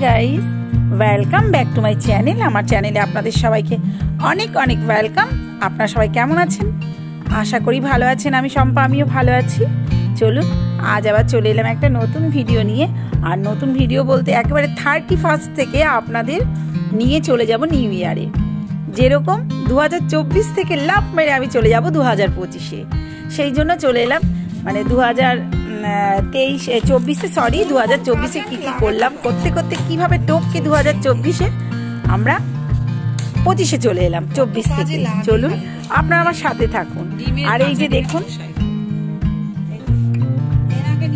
Guys, welcome back to my channel. আমার চ্যানেলে আপনাদের সবাইকে অনেক অনেক ওয়েলকাম। আপনারা সবাই কেমন আছেন? আশা করি ভালো আছেন। আমি শম্পা, আমিও ভালো আছি। চলুন আজ আবার চলে এলাম একটা নতুন ভিডিও নিয়ে। আর নতুন ভিডিও বলতে একেবারে 31 থেকে আপনাদের নিয়ে চলে যাব নিউ ইয়ারে। যেরকম 2024 থেকে লাভ মেরে আমি চলে যাব 2025-এ। সেই জন্য চলে এলাম, মানে 2024-এ কী কী করলাম, করতে করতে কীভাবে টপকে 2024-এ আমরা 25-এ চলে এলাম 24 থেকে। চলুন আপনারা আমার সাথে থাকুন। আর এই যে দেখুন,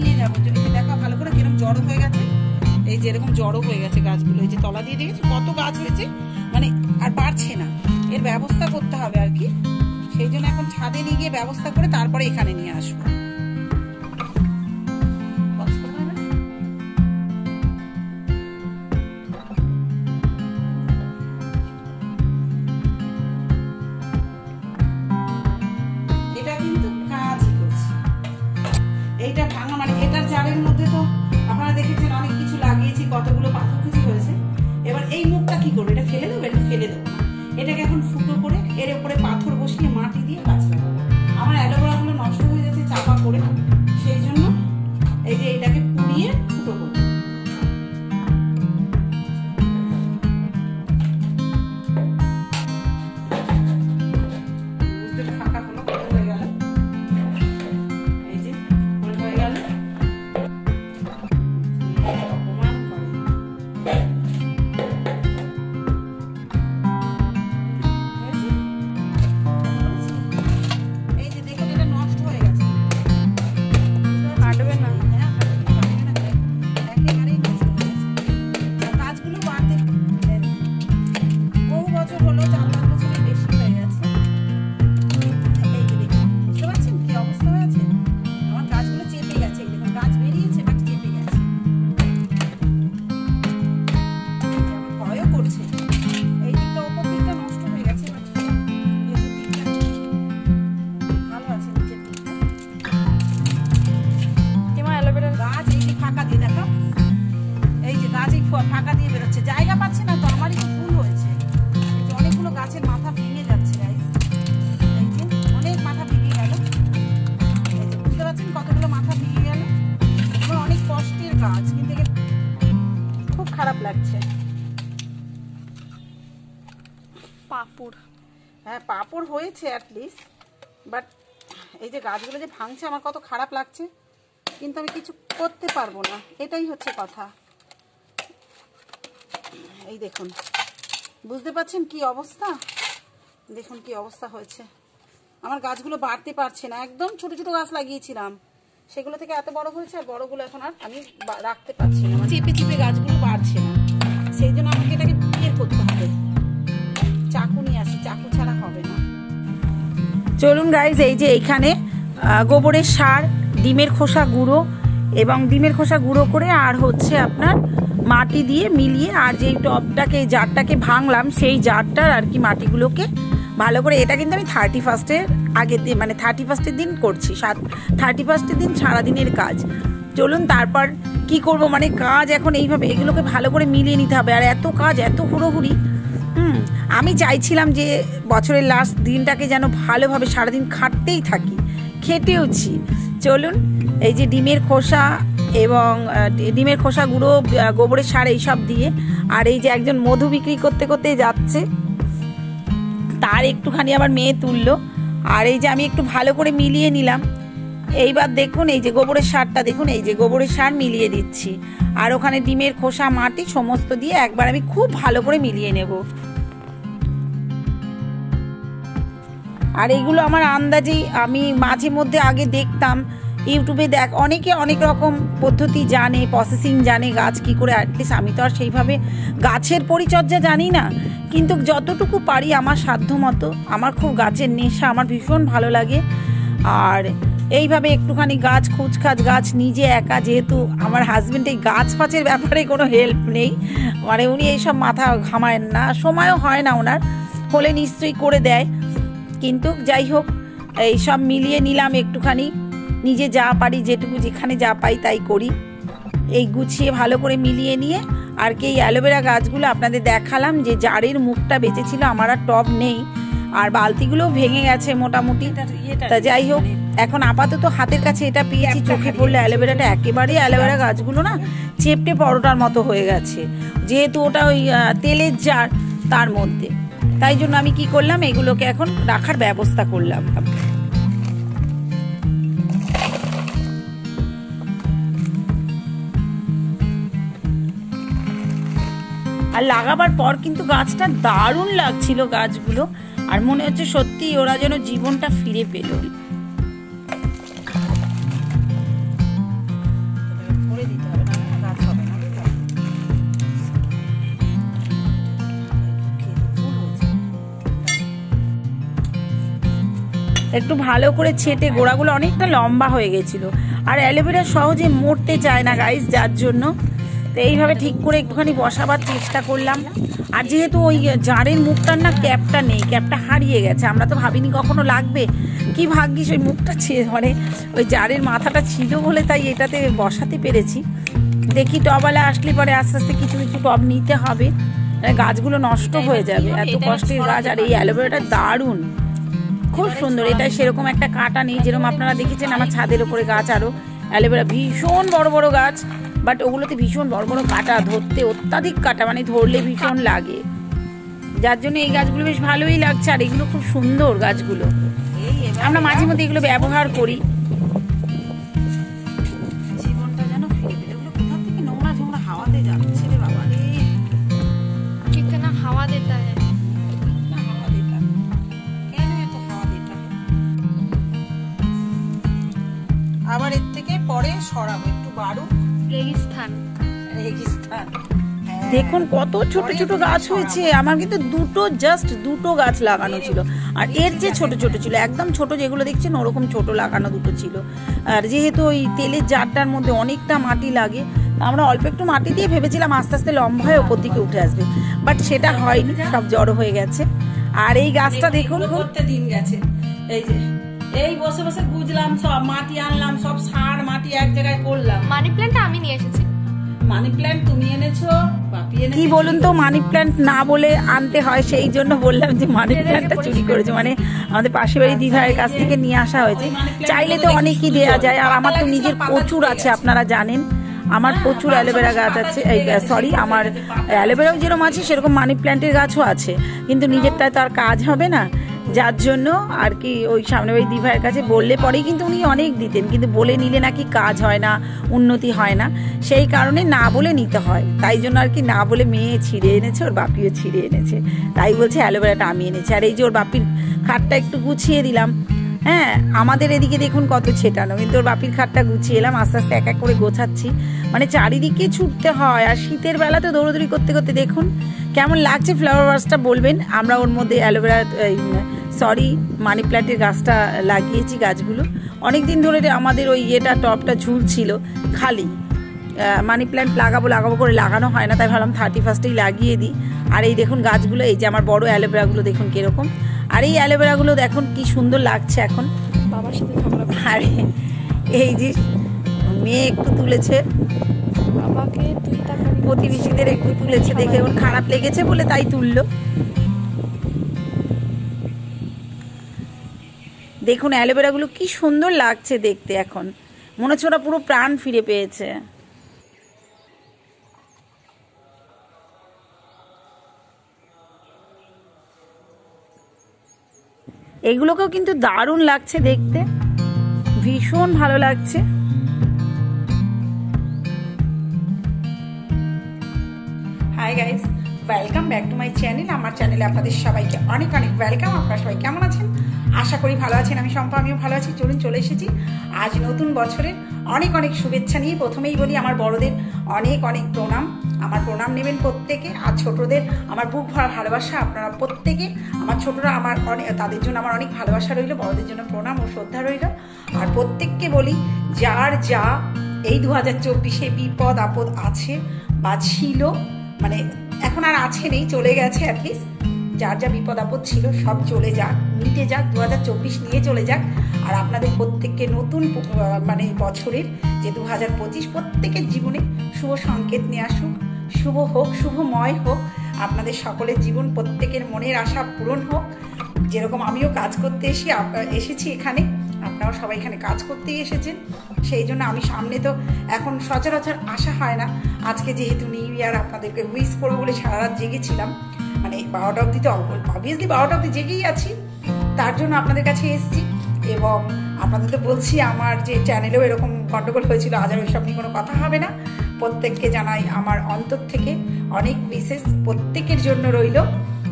নিয়ে যাবো, দেখা ভালো করে কিরকম জড়ো হয়ে গেছে। এই যে এরকম জড়ো হয়ে গেছে গাছগুলো, এই যে তলা দিয়ে দেখেছি কত গাছ হয়েছে, মানে আর বাড়ছে না। এর ব্যবস্থা করতে হবে আর কি। সেই জন্য এখন ছাদে নিয়ে গিয়ে ব্যবস্থা করে তারপরে এখানে নিয়ে আসবো। এটা কিন্তু কাজই করছে। এইটা ভাঙা, মানে এটার জারের মধ্যে তো আপনারা দেখেছেন অনেক কিছু লাগিয়েছি, কতগুলো পাথর কুচি হয়েছে। এবার এই মুখটা কি করবো? এটা ফেলে দেবো? এটা ফেলে দেবো না, এটাকে এখন ফুটো করে এর উপরে পাথর বসিয়ে মাটি দিয়ে গাছ লাগাবো। আমার অ্যালোভেরা গুলো নষ্ট হয়ে যাচ্ছে চাপা করে, সেই জন্য এই যে এটাকে পুড়িয়ে ফুটো করবো। ফাঁকা হলো, হয়ে গেল, এই যে হয়ে গেল। ফাঁকা দিয়ে বেরোচ্ছে, জায়গা পাচ্ছে না তো। আমারই তো ভুল হয়েছে, অনেকগুলো গাছের মাথা ভেঙে যাচ্ছে। এই যে অনেক মাথা ভেঙে গেল, বুঝতে পারছেন কতগুলো মাথা ভেঙে গেল। আমার অনেক কষ্টের গাছ, কিন্তু খুব খারাপ লাগছে। পাপড়, হ্যাঁ পাপড় হয়েছে অ্যাটলিস্ট, বাট এই যে গাছগুলো যে ভাঙছে আমার কত খারাপ লাগছে, কিন্তু আমি কিছু করতে পারবো না, এটাই হচ্ছে কথা। এই দেখুন, বুঝতে পারছেন কি অবস্থা? দেখুন কি অবস্থা হয়েছে। আমার গাছগুলো বাড়তে পারছে না। একদম ছোট ছোট গাছ লাগিয়েছিলাম, সেগুলো থেকে এত বড় হয়েছে, আর বড়গুলো এখন আর আমি রাখতে পারছি না। চেপে চেপে গাছগুলো বাড়ছে না, সেই জন্য আমাকে এটাকে বের করতে হবে। চাকু নিয়ে আসি, চাকু ছাড়া হবে না। চলুন গাইজ, এই যে এইখানে গোবরের সার, ডিমের খোসা গুঁড়ো এবং ডিমের খোসা গুঁড়ো করে আর হচ্ছে আপনার মাটি দিয়ে মিলিয়ে, আর যেই টবটাকে জারটাকে ভাঙলাম সেই জারটার আর কি মাটিগুলোকে ভালো করে, এটা কিন্তু আমি 31-এর আগের দিন, মানে 31-এর দিন করছি। 31-এর দিন সারাদিনের কাজ। চলুন তারপর কি করব, মানে কাজ এখন এইভাবে এগুলোকে ভালো করে মিলিয়ে নিতে হবে। আর এত কাজ, এত হুড়োহুড়ি। আমি চাইছিলাম যে বছরের লাস্ট দিনটাকে যেন ভালোভাবে সারাদিন খাটতেই থাকি, খেটেওছি। চলুন, এই যে ডিমের খোসা এবং ডিমের খোসা গুঁড়ো, গোবরের সার এইসব দিয়ে, আর এই যে একজন মধু বিক্রি করতে করতে যাচ্ছে, তার একটুখানি আবার মেয়ে তুললো। আর এই যে আমি একটু ভালো করে মিলিয়ে নিলাম। এইবার দেখুন, এই যে গোবরের সারটা দেখুন, এই যে গোবরের সার মিলিয়ে দিচ্ছি, আর ওখানে ডিমের খোসা, মাটি সমস্ত দিয়ে একবার আমি খুব ভালো করে মিলিয়ে নেব। আর এইগুলো আমার আন্দাজেই, আমি মাঝে মধ্যে আগে দেখতাম ইউটিউবে, অনেকে অনেক রকম পদ্ধতি জানে, প্রসেসিং জানে গাছ কি করে। অ্যাটলিস্ট আমি তো আর সেইভাবে গাছের পরিচর্যা জানি না, কিন্তু যতটুকু পারি আমার সাধ্য মতো। আমার খুব গাছের নেশা, আমার ভীষণ ভালো লাগে। আর এইভাবে একটুখানি গাছ খুচখাচ, গাছ নিজে একা, যেহেতু আমার হাজবেন্ড এই গাছ ফাছের ব্যাপারে কোনো হেল্প নেই, মানে উনি এইসব মাথা ঘামায় না, সময়ও হয় না ওনার, হলে নিশ্চয়ই করে দেয়। কিন্তু যাই হোক, এই সব মিলিয়ে নিলাম একটুখানি, নিজে যা পারি, যেটুকু যেখানে যা পাই তাই করি। এই গুছিয়ে ভালো করে মিলিয়ে নিয়ে আর কি এই অ্যালোভেরা গাছগুলো আপনাদের দেখালাম। যে জারের মুখটা বেঁচেছিল, আমার আর টব নেই, আর বালতিগুলো ভেঙে গেছে মোটামুটি। তা যাই হোক, এখন আপাতত হাতের কাছে এটা পেয়েছি। চোখে পড়লে অ্যালোভেরাটা একেবারেই অ্যালোভেরা গাছগুলো না চেপটে পরোটার মতো হয়ে গেছে, যেহেতু ওটা ওই তেলের জার তার মধ্যে। তাই জন্য আমি কি করলাম, এগুলোকে এখন রাখার ব্যবস্থা করলাম। আর লাগাবার পর কিন্তু গাছটা দারুণ লাগছিল গাছগুলো, আর মনে হচ্ছে সত্যি ওরা যেন জীবনটা ফিরে পেল। একটু ভালো করে ছেটে, গোড়াগুলো অনেকটা লম্বা হয়ে গেছিল, আর অ্যালোভেরা সহজে মরতে চায় না গাইস, যার জন্য তো এইভাবে ঠিক করে একটুখানি বসাবার চেষ্টা করলাম। আর যেহেতু ওই জারের মুখটার না ক্যাপটা নেই, ক্যাপটা হারিয়ে গেছে, আমরা তো ভাবিনি কখনো লাগবে, কি ভাগ্যিস ওই মুখটা মানে ওই জারের মাথাটা ছিল বলে তাই এটাতে বসাতে পেরেছি। দেখি টবওয়ালা আসলে পরে আস্তে আস্তে কিছু কিছু টব নিতে হবে, গাছগুলো নষ্ট হয়ে যাবে, এত কষ্টের গাছ। আর এই অ্যালোভেরাটা দারুণ, খুব সুন্দর। এটা সেরকম একটা কাটা নেই, যেরকম আপনারা দেখেছেন আমার ছাদের উপরে গাছ আরো অ্যালোভেরা ভীষণ বড় বড় গাছ, বাট ওগুলোতে ভীষণ বড় বড় কাটা, ধরতে অত্যাধিক কাটা, মানে ধরলে ভীষণ লাগে, যার জন্য এই গাছগুলো বেশ ভালোই লাগছে। আর এগুলো খুব সুন্দর গাছগুলো, আমরা মাঝে মধ্যে এগুলো ব্যবহার করি। জীবনটা যেন ফিরে পেল। এগুলো কোথা থেকে নোংরা ঝোংরা হাওয়াতে যাচ্ছে রে বাবা রে। कितना हवा देता है। আবার এর থেকে পরে সরাবো, একটু বাড়ু रेगिस्तान রেগিস্তান। দেখুন কত ছোট ছোট গাছ হয়েছে। আমার কিন্তু জাস্ট দুটো গাছ লাগানো ছিল, আর এর যে ছোট ছোট ছিল, একদম ছোট যেগুলো দেখছেন ওরকম ছোট লাগানো দুটো ছিল। আর যেহেতু ওই তেলের জারটার মধ্যে অনেকটা মাটি লাগে, আমরা অল্প একটু মাটি দিয়ে ভেবেছিলাম আস্তে আস্তে লম্বা হয়ে ওপর দিকে উঠে আসবে, বাট সেটা হয়নি, সব জড়ো হয়ে গেছে। আর এই গাছটা দেখুন করতে দিন গেছে, এই যে এই বসে বসে বুঝলাম, সব মাটি আনলাম, সব সার মাটি এক জায়গায় করলাম। মানি প্ল্যান্টটা আমি নিয়ে এসেছি। মানি প্ল্যান্ট তুমি এনেছো, বাপি এনেছো। কি বলুন তো, মানি প্ল্যান্ট না বলে আনতে হয়, সেই জন্য বললাম যে মানি প্ল্যান্টটা চুরি করেছে, মানে আমাদের পাশের বাড়ি দিঘার কাছ থেকে নিয়ে আসা হয়েছে। চাইলে তো অনেকই দেওয়া যায়, আর আমার তো নিজের প্রচুর আছে, আপনারা জানেন আমার প্রচুর অ্যালোভেরা গাছ আছে, সরি আমার অ্যালোভেরাও যেরকম আছে সেরকম মানি প্ল্যান্টের গাছও আছে, কিন্তু নিজেরটায় তো আর কাজ হবে না, যার জন্য আর কি ওই সামনে ওই দিভাইয়ের কাছে বললে পরেই কিন্তু উনি অনেক দিতেন, কিন্তু বলে নিলে নাকি কাজ হয় না, উন্নতি হয় না, সেই কারণে না বলে নিতে হয়। তাই জন্য আর কি না বলে মেয়ে ছিঁড়ে এনেছে, ওর বাপিও ছিঁড়ে এনেছে, তাই বলছে অ্যালোভেরাটা আমি এনেছি। আর এই যে ওর বাপির খাটটা একটু গুছিয়ে দিলাম, হ্যাঁ আমাদের এদিকে দেখুন কত ছেটানো, কিন্তু ওর বাপির খাটটা গুছিয়ে এলাম, আস্তে আস্তে এক এক করে গোছাচ্ছি, মানে চারিদিকে ছুটতে হয়। আর শীতের বেলা তো দৌড়দৌড়ি করতে করতে দেখুন কেমন লাগছে। ফ্লাওয়ার ভাসটা বলবেন, আমরা ওর মধ্যে অ্যালোভেরা মানি প্ল্যান্টের গাছটা লাগিয়েছি। গাছগুলো অনেক দিন ধরে আমাদের ওই ইয়েটা টপটা ঝুলছিল খালি, মানি প্ল্যান্ট লাগাবো করে লাগানো হয় না, তাই ভাবলাম 31st লাগিয়ে দিই। আর এই দেখুন গাছগুলো, এই যে আমার বড় অ্যালোভেরাগুলো দেখুন কিরকম, আর এই অ্যালোভেরাগুলো দেখুন কি সুন্দর লাগছে এখন। বাবার সাথে ঝগড়া, আর এই যে মেয়ে একটু তুলেছে, বাবাকে তুই টাকা প্রতিবেশীদের একটু তুলেছে, দেখে ওর খারাপ লেগেছে বলে তাই তুললো। দেখুন অ্যালোভেরাগুলো কি সুন্দর লাগছে দেখতে, এখন মনে হচ্ছে ওরা পুরো প্রাণ ফিরে পেয়েছে। এগুলোকেও কিন্তু দারুণ লাগছে দেখতে, ভীষণ ভালো লাগছে। Hi guys, welcome back to my channel. আমার চ্যানেলে আপনাদের সবাইকে অনেক অনেক ওয়েলকাম। আপনারা সবাই কেমন আছেন? আশা করি ভালো আছেন। আমি শম্পা, আমিও ভালো আছি। চলে এসেছি আজ নতুন বছরের অনেক অনেক শুভেচ্ছা নিয়ে। প্রথমেই বলি আমার বড়দের অনেক অনেক প্রণাম, আমার প্রণাম নেবেন প্রত্যেকে। আর ছোটদের আমার বুক ভরা ভালোবাসা, আপনারা প্রত্যেকে, আমার ছোটরা আমার তাদের জন্য আমার অনেক ভালোবাসা রইল, বড়দের জন্য প্রণাম ও শ্রদ্ধা রইল। আর প্রত্যেককে বলি, যার যা এই 2024-এ বিপদ আপদ আছে বা ছিল, মানে এখন আর আছে নেই, চলে গেছে অ্যাটলিস্ট, যার যা বিপদ আপদ ছিল সব চলে যাক, মিটে যাক, 2024 নিয়ে চলে যাক। আর আপনাদের প্রত্যেককে নতুন মানে বছরের যে 2025 প্রত্যেকের জীবনে শুভ সংকেত নিয়ে আসুক, শুভ হোক, শুভময় হোক আপনাদের সকলের জীবন, প্রত্যেকের মনের আশা পূরণ হোক। যেরকম আমিও কাজ করতে এসেছি এখানে, আপনারাও সবাই এখানে কাজ করতেই এসেছেন, সেই জন্য আমি সামনে তো এখন সচরাচর আসা হয় না। আজকে যেহেতু নিউ ইয়ার আপনাদেরকে উইশ করবো বলে সারা রাত জেগেছিলাম, মানে 12টা অবধি তো অবভিয়াসলি 12টা অবধি জেগেই আছি, তার জন্য আপনাদের কাছে এসেছি। এবং আপনাদের তো বলছি আমার যে চ্যানেলেও এরকম গন্ডগোল হয়েছিল, আজ আর ওইসব নিয়ে কোনো কথা হবে না। প্রত্যেককে জানাই আমার অন্তর থেকে অনেক বিশেষ প্রত্যেকের জন্য রইল।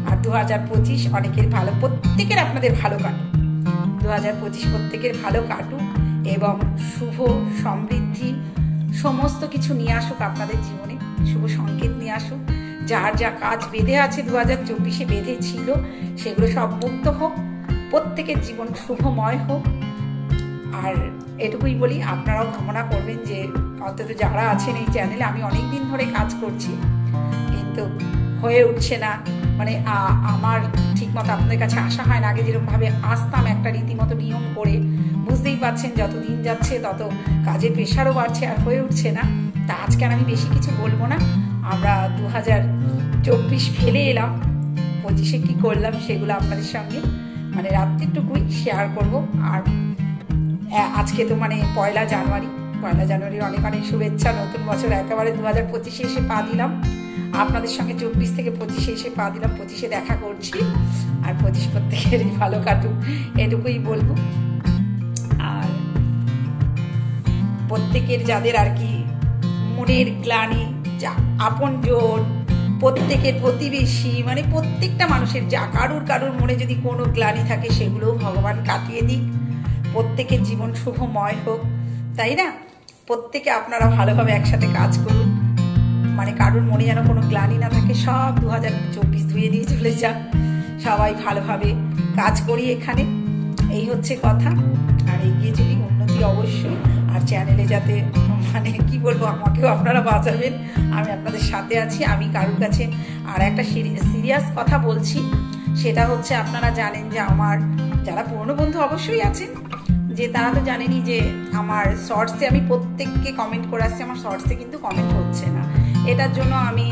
আর 2025 অনেকের ভালো, প্রত্যেকের আপনাদের ভালো কাটুক, 2025 প্রত্যেকের ভালো কাটুক এবং শুভ সমৃদ্ধি সমস্ত কিছু নিয়ে আসুক আপনাদের জীবনে, শুভ সংকেত নিয়ে আসুক। যার যা কাজ বেঁধে আছে 2024-এ বেঁধে ছিল সেগুলো সব মুক্ত হোক, প্রত্যেকের জীবন শুভময় হোক। আর এটুকুই বলি, আপনারাও কামনা করবেন যে অন্তত যারা আছেন এই চ্যানেলে, আমি অনেক দিন ধরে কাজ করছি কিন্তু হয়ে উঠছে না, মানে আমার ঠিক মতো আপনাদের কাছে আসা হয় না। আগে যেরকমভাবে আসতাম একটা রীতিমতো নিয়ম করে, বুঝতেই পারছেন যত দিন যাচ্ছে তত কাজের প্রেশারও বাড়ছে, আর হয়ে উঠছে না। তা আজকে আর আমি বেশি কিছু বলবো না, আমরা 2024 ফেলে এলাম, 25-এ কী করলাম সেগুলো আপনাদের সঙ্গে মানে রাত্রিটুকুই শেয়ার করব। আর আজকে তো মানে পয়লা জানুয়ারির অনেক অনেক শুভেচ্ছা। নতুন বছর একেবারে 2025-এ এসে পা দিলাম আপনাদের সঙ্গে, 24 থেকে 25-এ এসে পা দিলাম, 25-এ দেখা করছি। আর 25 প্রত্যেকেরই ভালো কাটুক এটুকুই বলবো। আর প্রত্যেকের যাদের আর কি মনের গ্লানি, যা আপনজন, প্রত্যেকের প্রতিবেশী, মানে প্রত্যেকটা মানুষের যা কারুর মনে যদি কোনো গ্লানি থাকে সেগুলোও ভগবান কাটিয়ে দিক, প্রত্যেকের জীবন শুভময় হোক, তাই না? প্রত্যেকে আপনারা ভালোভাবে একসাথে কাজ করুন, মানে কারুর মনে যেন কোনো গ্লানি না থাকে, সব 2024 ধুয়ে দিয়ে চলে যাক, সবাই ভালোভাবে কাজ করি এখানে, এই হচ্ছে কথা। আর এগিয়ে চলি, উন্নতি অবশ্যই। আর চ্যানেলে যাতে মানে কি বলবো, আমাকেও আপনারা বাঁচাবেন, আমি আপনাদের সাথে আছি। আমি কারুর কাছে আর একটা সিরিয়াস কথা বলছি, সেটা হচ্ছে আপনারা জানেন যে আমার যারা পুরনো বন্ধু অবশ্যই আছেন, যে তারা তো জানেনই যে আমার শর্টসে আমি প্রত্যেককে কমেন্ট করে আসছি, আমার শর্টসে কিন্তু কমেন্ট হচ্ছে না। এটার জন্য আমি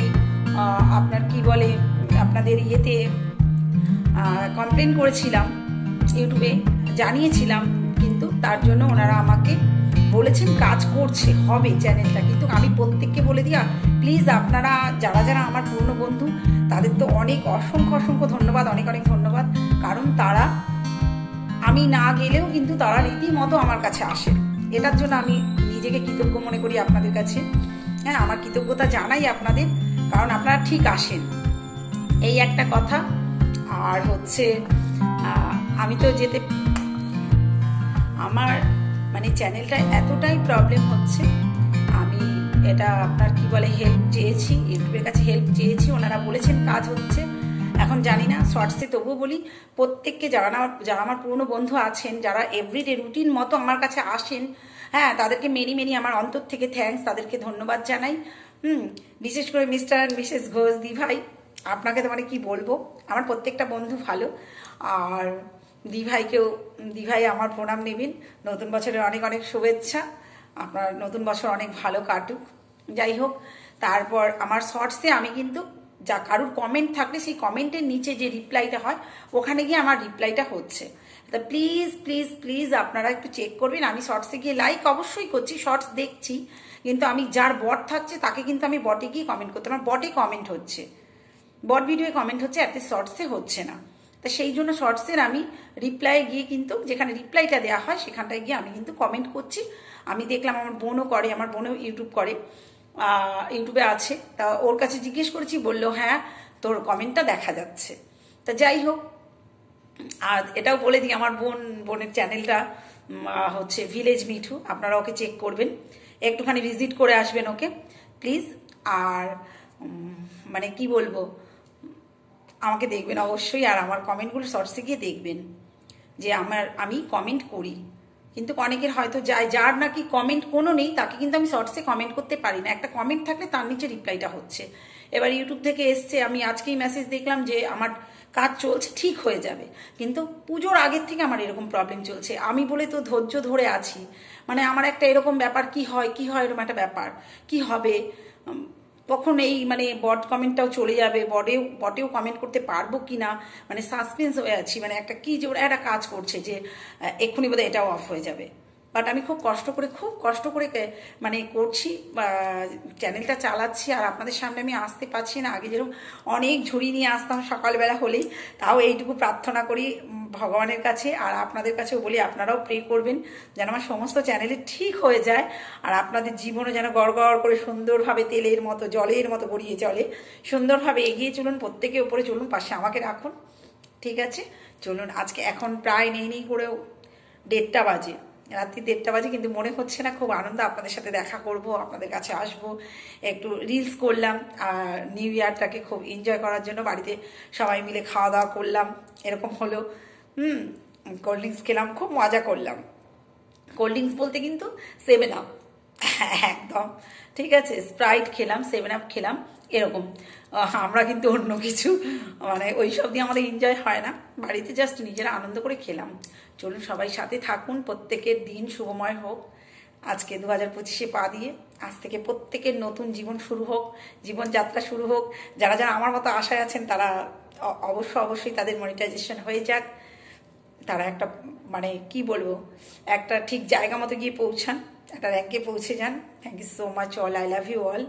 আপনার কি বলে আপনাদের ইয়েতে কমপ্লেন করেছিলাম, ইউটিউবে জানিয়েছিলাম, কিন্তু তার জন্য ওনারা আমাকে বলেছেন কাজ করছে, হবে চ্যানেলটা। কিন্তু আমি প্রত্যেককে বলে দিই, প্লিজ আপনারা যারা আমার পুরনো বন্ধু তাদের তো অনেক অসংখ্য ধন্যবাদ, অনেক ধন্যবাদ। কারণ তারা আমি না গেলেও কিন্তু তারা রীতিমতো আমার কাছে আসে, এটার জন্য আমি নিজেকে কৃতজ্ঞ মনে করি আপনাদের কাছে। হ্যাঁ, আমার কৃতজ্ঞতা জানাই আপনাদের, কারণ আপনারা ঠিক আসেন, এই একটা কথা। আর হচ্ছে আমি তো যেতে, আমার মানে চ্যানেলটা এতটাই প্রবলেম হচ্ছে, আমি এটা আপনার কি বলে হেল্প চেয়েছি, ইউটিউবের কাছে হেল্প চেয়েছি, ওনারা বলেছেন কাজ হচ্ছে। এখন জানি না শর্টসে, তবুও বলি প্রত্যেককে যারা আমার পুরনো বন্ধু আছেন, যারা এভরিডে রুটিন মতো আমার কাছে আসেন, হ্যাঁ তাদেরকে মেনি আমার অন্তর থেকে থ্যাঙ্কস, তাদেরকে ধন্যবাদ জানাই। বিশেষ করে মিস্টার অ্যান্ড মিসেস ঘোষ, দিভাই, আপনাকে তো মানে কি বলবো, আমার প্রত্যেকটা বন্ধু ভালো। আর দিভাই আমার প্রণাম নেবেন, নতুন বছরের অনেক শুভেচ্ছা, আপনার নতুন বছর অনেক ভালো কাটুক। যাই হোক, তারপর আমার শর্টসে আমি কিন্তু যা কারুর কমেন্ট থাকলে সেই কমেন্টের নিচে যে রিপ্লাইটা হয় ওখানে গিয়ে আমার রিপ্লাইটা হচ্ছে। তা প্লিজ আপনারা একটু চেক করবেন। আমি শর্টসে গিয়ে লাইক অবশ্যই করছি, শর্টস দেখছি, কিন্তু আমি যার বট থাকছে তাকে কিন্তু আমি বটে গিয়ে কমেন্ট করতে, আমার বটে কমেন্ট হচ্ছে, বট ভিডিওয়ে কমেন্ট হচ্ছে, অ্যাটলিস্ট শর্টসে হচ্ছে না। তা সেই জন্য শর্টসের আমি রিপ্লাই গিয়ে কিন্তু যেখানে রিপ্লাইটা দেওয়া হয় সেখানটায় গিয়ে আমি কিন্তু কমেন্ট করছি। আমি দেখলাম আমার বোনও করে, আমার বোনও ইউটিউব করে, ইউটিউবে আছে, তা ওর কাছে জিজ্ঞেস করেছি, বললো হ্যাঁ তোর কমেন্টটা দেখা যাচ্ছে। তা যাই হোক, আর এটাও বলে দিই, আমার বোনের চ্যানেলটা হচ্ছে ভিলেজ মিঠু, আপনারা ওকে চেক করবেন, একটুখানি ভিজিট করে আসবেন ওকে প্লিজ। আর মানে কি বলবো, আমাকে দেখবেন অবশ্যই, আর আমার কমেন্টগুলো শর্টসে গিয়ে দেখবেন যে আমি কমেন্ট করি। কিন্তু অনেকের হয়তো যার নাকি কমেন্ট কোনো নেই তাকে কিন্তু আমি শর্টসে কমেন্ট করতে পারি না, একটা কমেন্ট থাকলে তার নিচে রিপ্লাইটা হচ্ছে। এবার ইউটিউব থেকে এসছে, আমি আজকেই মেসেজ দেখলাম যে আমার কাজ চলছে, ঠিক হয়ে যাবে। কিন্তু পুজোর আগের থেকে আমার এরকম প্রবলেম চলছে। আমি বলে তো ধৈর্য ধরে আছি, মানে আমার একটা এরকম ব্যাপার, কি হয় এরকম একটা ব্যাপার, কি হবে কখন এই মানে বট কমেন্টটাও চলে যাবে, বটেও কমেন্ট করতে পারবো কি না, মানে সাসপেন্স হয়ে আছি, মানে একটা কি যে ওরা একটা কাজ করছে যে এক্ষুনি বোধহয় এটাও অফ হয়ে যাবে। বাট আমি খুব কষ্ট করে মানে করছি, চ্যানেলটা চালাচ্ছি, আর আপনাদের সামনে আমি আসতে পারছি না। আগে যেরকম অনেক ঝুড়ি নিয়ে আসতাম সকালবেলা হলেই, তাও এইটুকু প্রার্থনা করি ভগবানের কাছে, আর আপনাদের কাছেও বলি আপনারাও প্রে করবেন যেন আমার সমস্ত চ্যানেলে ঠিক হয়ে যায়, আর আপনাদের জীবনে যেন গড় করে সুন্দরভাবে তেলের মতো জলের মতো গড়িয়ে চলে, সুন্দরভাবে এগিয়ে চলুন, প্রত্যেকে উপরে চলুন, পাশে আমাকে রাখুন। ঠিক আছে, চলুন। আজকে এখন প্রায় নেই করেও 1:30 বাজে, রাত্রি 1:30 বাজে, কিন্তু মনে হচ্ছে না, খুব আনন্দ আপনাদের সাথে দেখা করব, আপনাদের কাছে আসব, একটু রিলস করলাম, আর নিউ ইয়ারটাকে খুব এনজয় করার জন্য বাড়িতে সবাই মিলে খাওয়া দাওয়া করলাম, এরকম হলো। কোল্ড ড্রিঙ্কস খেলাম, খুব মজা করলাম। কোল্ড ড্রিঙ্কস বলতে কিন্তু 7 আপ, একদম ঠিক আছে, স্প্রাইট খেলাম, 7 আপ খেলাম, এরকম। আমরা কিন্তু অন্য কিছু মানে ওইসব দিয়ে আমাদের এনজয় হয় না, বাড়িতে জাস্ট নিজেরা আনন্দ করে খেলাম। চলুন, সবাই সাথে থাকুন, প্রত্যেকের দিন শুভময় হোক। আজকে 2025-এ পা দিয়ে আজ থেকে প্রত্যেকের নতুন জীবন শুরু হোক, জীবনযাত্রা শুরু হোক। যারা আমার মতো আশায় আছেন তারা অবশ্যই তাদের মনিটাইজেশন হয়ে যাক, তারা একটা মানে কি বলবো, একটা ঠিক জায়গা মতো গিয়ে পৌঁছান, একটা র্যাঙ্কে পৌঁছে যান। Thank you so much all, I love you all.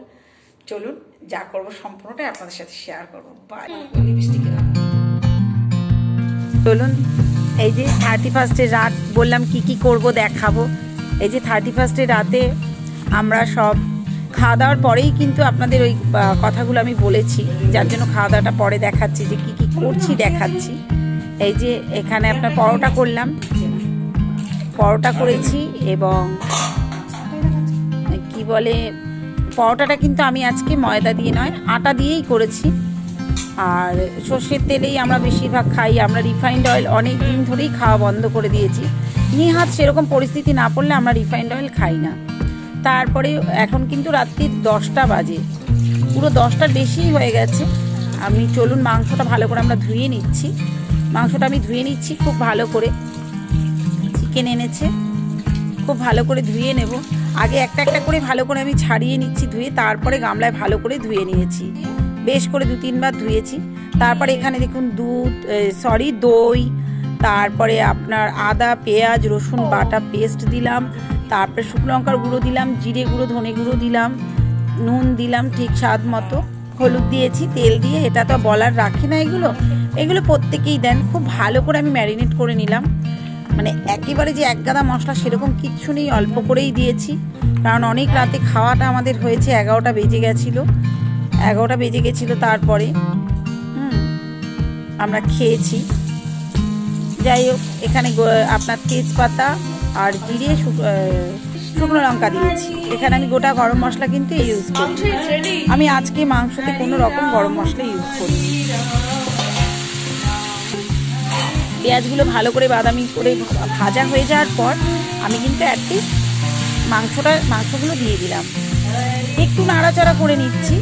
চলুন, যা করবো সম্পূর্ণটাই আপনাদের সাথে শেয়ার করবো। বাই। চলুন, এই যে 31st-এর রাত বললাম কি করব দেখাবো। এই যে 31st-এর রাতে আমরা সব খাওয়া দাওয়ার পরেই কিন্তু আপনাদের ওই কথাগুলো আমি বলেছি, যার জন্য খাওয়া দাওয়াটা পরে দেখাচ্ছি, যে কি করছি দেখাচ্ছি। এই যে এখানে আপনার পরোটা করেছি, এবং কি বলে, পরোটাটা কিন্তু আমি আজকে ময়দা দিয়ে নয়, আটা দিয়েই করেছি। আর সর্ষের তেলেই আমরা বেশিরভাগ খাই, আমরা রিফাইন্ড অয়েল অনেক দিন ধরেই খাওয়া বন্ধ করে দিয়েছি। নিহাত সেরকম পরিস্থিতি না পড়লে আমরা রিফাইন্ড অয়েল খাই না। তারপরে এখন কিন্তু রাত্রি 10টা বাজে, পুরো 10টার বেশিই হয়ে গেছে। আমি চলুন মাংসটা ভালো করে আমরা ধুয়ে নিচ্ছি। মাংসটা আমি ধুয়ে নিচ্ছি খুব ভালো করে, চিকেন এনেছে, খুব ভালো করে ধুয়ে নেব। আগে একটা করে ভালো করে আমি ছাড়িয়ে নিচ্ছি ধুয়ে, তারপরে গামলায় ভালো করে ধুয়ে নিয়েছি, বেশ করে 2-3 বার ধুয়েছি। তারপরে এখানে দেখুন দই, তারপরে আপনার আদা পেঁয়াজ রসুন বাটা পেস্ট দিলাম, তারপরে শুকনো লঙ্কার গুঁড়ো দিলাম, জিরে গুঁড়ো ধনে গুঁড়ো দিলাম, নুন দিলাম ঠিক স্বাদ মতো, হলুদ দিয়েছি, তেল দিয়ে। এটা তো বলার রাখি না, এগুলো প্রত্যেকেই দেন। খুব ভালো করে আমি ম্যারিনেট করে নিলাম, মানে একেবারে যে এক গাদা মশলা সেরকম কিচ্ছু নেই, অল্প করেই দিয়েছি, কারণ অনেক রাতে খাওয়াটা আমাদের হয়েছে, 11টা বেজে গেছিলো। তারপরে আমরা খেয়েছি। যাই হোক, এখানে আপনার তেজপাতা আর জিরে শুকনো লঙ্কা দিয়েছি। এখানে আমি গোটা গরম মশলা কিন্তু ইউজ করি, আমি আজকে মাংসতে কোনো রকম গরম মশলা ইউজ করি। পেঁয়াজগুলো ভালো করে বাদামি করে ভাজা হয়ে যাওয়ার পর আমি কিন্তু অ্যাটলিস্ট মাংসগুলো দিয়ে দিলাম। একটু নাড়াচাড়া করে নিচ্ছি,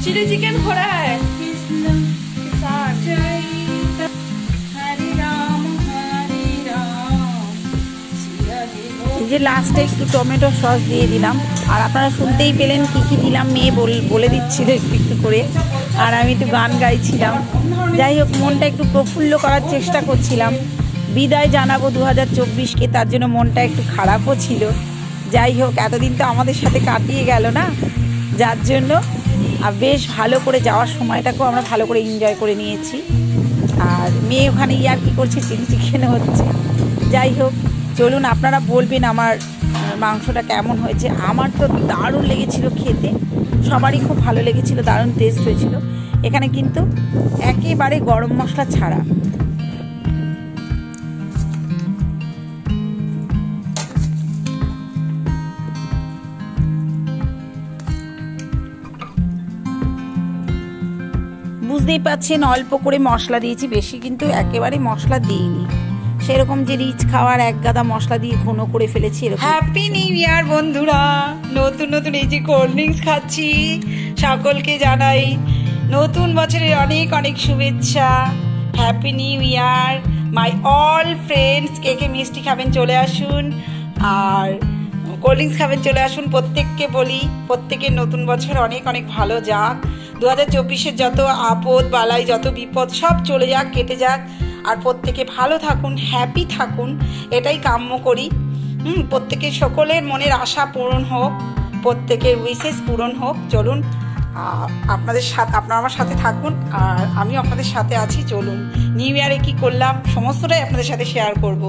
चिली चिकन हो रहा है। এই যে লাস্টে একটু টমেটো সস দিয়ে দিলাম, আর আপনারা শুনতেই পেলেন কি দিলাম, মেয়ে বলে দিচ্ছিল একটু করে, আর আমি একটু গান গাইছিলাম। যাই হোক, মনটা একটু প্রফুল্ল করার চেষ্টা করছিলাম, বিদায় জানাবো 2024-কে, তার জন্য মনটা একটু খারাপও ছিল। যাই হোক, এতদিন তো আমাদের সাথে কাটিয়ে গেল না, যার জন্য বেশ ভালো করে যাওয়ার সময়টাকেও আমরা ভালো করে এনজয় করে নিয়েছি। আর মেয়ে ওখানে কি করছে, চিলি চিকেন হচ্ছে। যাই হোক, চলুন, আপনারা বলবেন আমার মাংসটা কেমন হয়েছে। আমার তো দারুণ লেগেছিল খেতে, সবারই খুব ভালো লেগেছিল, দারুণ টেস্ট হয়েছিল। এখানে কিন্তু একেবারে গরম মশলা ছাড়া। বুঝতেই পাচ্ছেন অল্প করে মশলা দিয়েছি, বেশি কিন্তু একেবারে মশলা দিইনি, সেরকম যে রিচ খাওয়ার এক গাদা মশলা দিয়ে ঘন করে ফেলেছি এরকম। হ্যাপি নিউ ইয়ার বন্ধুরা, নতুন নতুন এই যে কোল্ড ড্রিঙ্কস খাচ্ছি, সকলকে জানাই নতুন বছরের অনেক অনেক শুভেচ্ছা। Happy new year my all friends. কে কে মিষ্টি খাবেন চলে আসুন, আর কোল্ড ড্রিঙ্কস খাবেন চলে আসুন। প্রত্যেককে বলি প্রত্যেকের নতুন বছর অনেক অনেক ভালো যাক। 2024-এর যত আপদ বালাই যত বিপদ সব চলে যাক, কেটে যাক, আর প্রত্যেকে ভালো থাকুন, হ্যাপি থাকুন, এটাই কাম্য করি। প্রত্যেকের সকলের মনের আশা পূরণ হোক, প্রত্যেকের উইশেস পূরণ হোক। চলুন আপনাদের সাথে, আপনারা আমার সাথে থাকুন আর আমিও আপনাদের সাথে আছি। চলুন নিউ ইয়ারে কি করলাম সমস্তটাই আপনাদের সাথে শেয়ার করব।